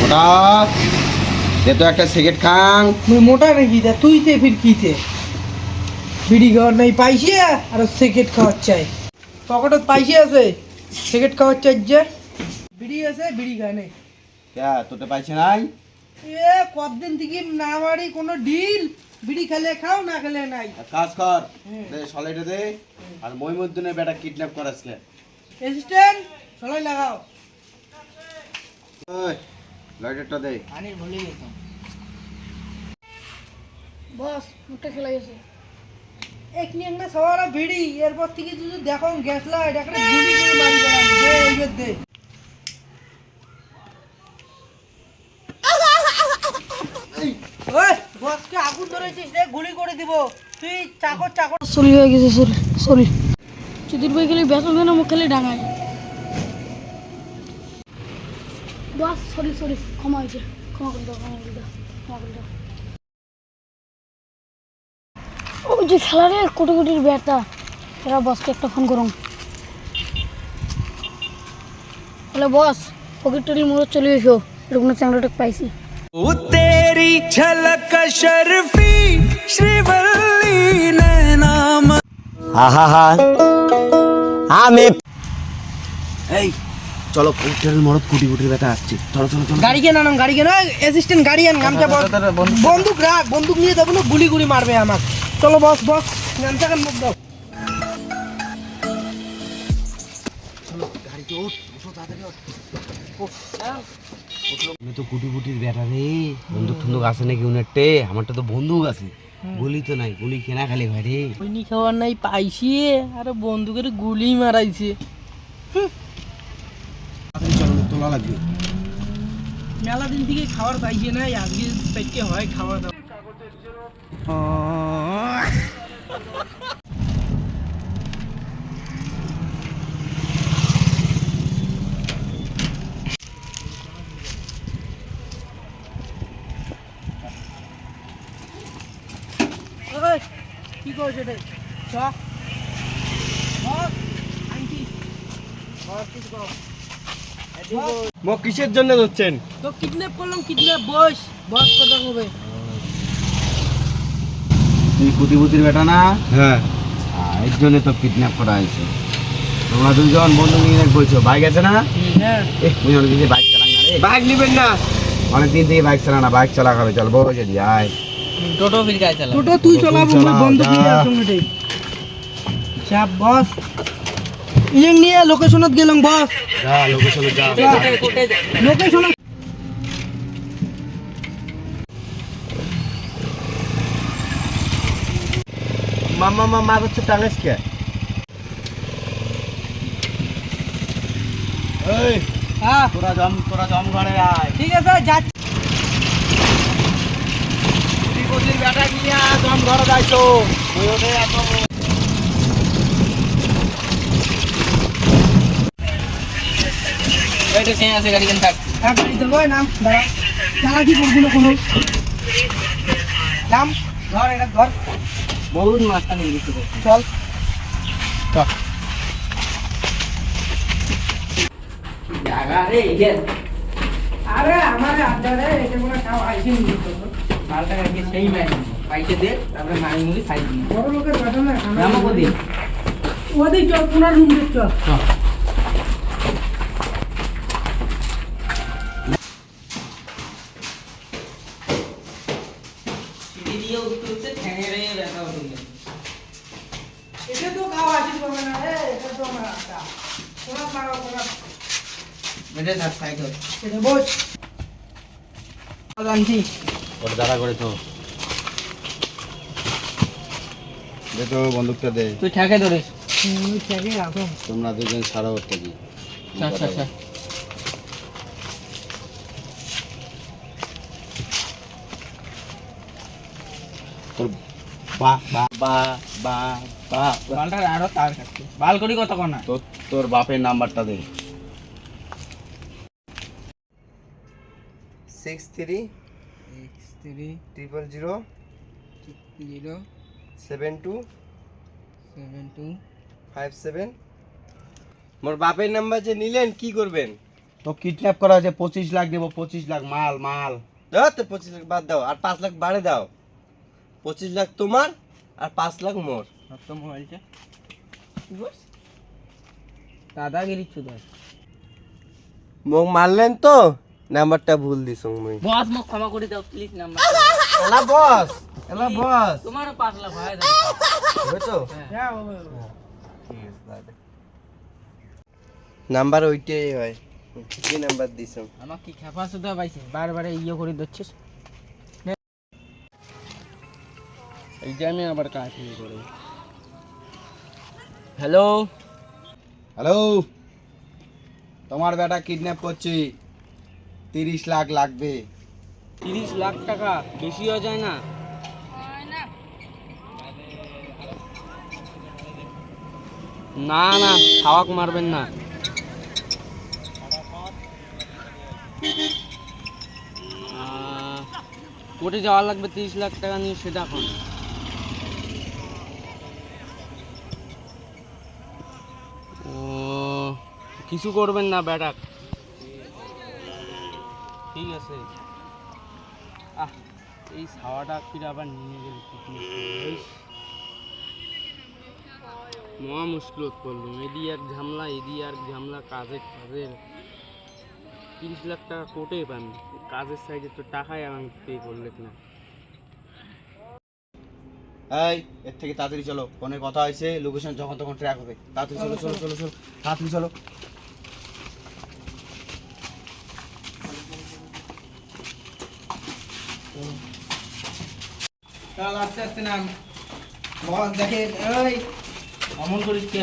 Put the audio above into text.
মোটা দে তো একটা সিগারেট খাং। মুই মোটা নাকি তা তুই তে ফির কি তে বিড়ি খাওয়ার নাই পাইছে আর সিগারেট খাওয়ার চাই পকেটত পাইছে আছে সিগারেট খাওয়ার চাই যে বিড়ি আছে বিড়ি খায় নাই ক্যা তোতে পাইছে নাই? এ কতদিন থেকে না বাড়ি কোনো ডিল বিড়ি খেলে খাও না খেলে নাই এক কাজ কর, দে সলাইটা দে। আর মইমুদ্দিনের বেটা কিডন্যাপ কর আজকে। অ্যাসিস্ট্যান্ট সলাই লাগাও ওই লাইটারটা দে। আনি ভুলে গেলাম বস মুখটা চলে গেছে। এক নিয়ে না সবার ভিড়ি এরপর থেকে যদি দেখো গ্যাস লাইট একটা গুলি করে মারি বেড়ান দে এইবার দে ওই বসকে আগুন ধরেছিস রে গুলি করে দিব তুই চাকর চাকর সরি হয়ে গেছে সরি সরি চুদির বই খেলে বেতন দেয় না মুখ খেলে ডাঙায়। বস সরি সরি ক্ষমা হয়েছে ক্ষমা করে দাও ক্ষমা করে দাও ক্ষমা করে দাও। ওই যে খেলারে কোটি কোটির ব্যাটা এরা বসকে একটা ফোন করুন। হ্যালো বস পকেট টরি মোড় চলে এসো এরকম চ্যাংড়াটা পাইছি। तेरी झलक शर्फी श्रीवल्ली नैना আহা আমি এই চলো পোস্টারের মরদ কোটি কোটির বেটা আসছে। চলো চলো চলো। গাড়ি কেন আনাম গাড়ি কেন অ্যাসিস্ট্যান্ট গাড়ি আন গামছা বন্দুক রাখ বন্দুক নিয়ে যাবো না গুলি গুলি মারবে আমাকে চলো বস বস গামছা কান মুখ দাও গাড়িতে ওঠ, ওঠো তাড়াতাড়ি ওঠ। আমি তো কোটি কোটির বেটা রে, বন্দুক টন্দুক আছে নাকি উনারটে? আমারটা তো বন্দুক আছে, গুলি তো নাই, গুলি কেনা খালি ভাই রে। ওইনি খাওয়ার নাই পাইছি আর বন্দুকের গুলি মারাইছে চলো তোলা লাগবে। মেলা দিন থেকে খাওয়ার পাইছে নাই আজকে পেটকে হয় খাওয়া দাওয়া ওই, কি করছে রে চ বস আনছি বস কিছু কর মো কিসের জন্য যাচ্ছেন? তো কিডন্যাপ করলাম কিডন্যাপ বস বস কথা কবে তুই কোটি কোটির বেটা না? হ্যাঁ, এর জন্য তো কিডন্যাপ করা হয়েছে। তোমরা দুজন বন্ধু নিয়ে বলছো বাইক আছে না? হ্যাঁ তুই অনেক দিন বাইক চালাই না রে। বাইক নিবেন না? অনেকদিন থেকে বাইক চালা না, বাইক চালা খাবে। চল বড় যদি আয়। টোটো তুই চালাবো চালা, বন্ধ যা। নিয়ে সঙ্গে চাপ বস ইয়ে নিয়ে লোকেশনত গেলাম বস যা লোকেশনে যা। লোকেশন মামা মামা হচ্ছে টানেস কে? এই হ্যাঁ তোরা জম ঘরে আয়। ঠিক আছে যাচ্ছি কোটি কোটির বেটা নিয়ে জম ঘরে যাইছো। ওই ওঠে এত হ্যাঁ গাড়ি দেবো নাম দাঁড়া দাঁড়া কি করবো না কোনো নাম ঘর এটা ঘর বহুত মাস্তা নিয়ে গেছে। চল আরে আমার আড্ডা রে এটা কোনো খাওয়া আইসি নি বড় লোকের কথা না ওদের চল পুনার রুম চল এটা তো খাওয়া আইসি পাবে না রে এটা তো আমার আড্ডা পুনার লাগাও পুনার এটা বস জানছি ওর দাঁড়া করে তো দে তো বন্দুকটা দে। তুই ঠেকে ধরিস ঠেকে রাখো তোমরা দুজন সারা ওর থেকে আচ্ছা আচ্ছা তোর বা বা বা বা বা বালটা আরো তার কাছে বাল করি কত কোনা তোর বাপের নাম্বারটা দে। 63 3 000 0 72 7 2 57 মোর বাপের নাম্বার যে নিলেন কি করবেন? তো কিডন্যাপ করা হয়েছে, 25 লাখ দেবো, 25 লাখ মাল মাল। দাও তোর 25 লাখ বাদ দাও আর 5 লাখ বাড়ে দাও। 25 লাখ তোমার আর 5 লাখ মোর। তো মোবাইলটা দাদাগিরি চুদার মোক মারলেন তো, নাম্বারটা ভুল দিছ মুই। বস মোক ক্ষমা করে দাও প্লিজ নাম্বার এলা বস, এলা বস। তোমারও 5 লাখ হয় দাও হবে তো? হ্যাঁ বাবা ঠিক আছে দাদা। নাম্বার ওইটাই হয়, কি নাম্বার দিছ? আমার কি খেপা সুদা পাইছে বারবারে ইয়ে করে দিচ্ছিস এইটা আমি আবার কাজ করে। হ্যালো হ্যালো, তোমার বেটা কিডন্যাপ করছি, 30 লাখ লাগবে। 30 লাখ টাকা বেশি হয়ে যায় না? না না খাওয়াক মারবেন না। কোর্টে যাওয়া লাগবে 30 লাখ টাকা নিয়ে, সেটা এখন ও কিছু করবেন না বেটা, ঠিক আছে। এই ছাওয়াটা ফিরে আবার নিয়ে গেল মহা মুশকিল করলাম, এদি এক ঝামলা এদি আর ঝামলা, কাজের 30 লাখ টাকা কোটে পাবি, কাজের সাইডে তো টাকাই আমি পে করলে না। এই এর থেকে তাড়াতাড়ি চলো, ফোনে কথা হয়েছে, লোকেশন যখন তখন ট্র্যাক হবে। তাড়াতাড়ি চলো চলো চলো চলো, তাড়াতাড়ি চলো। চল আস্তে আস্তে নাম বস দেখে। এই অমন করিস কে?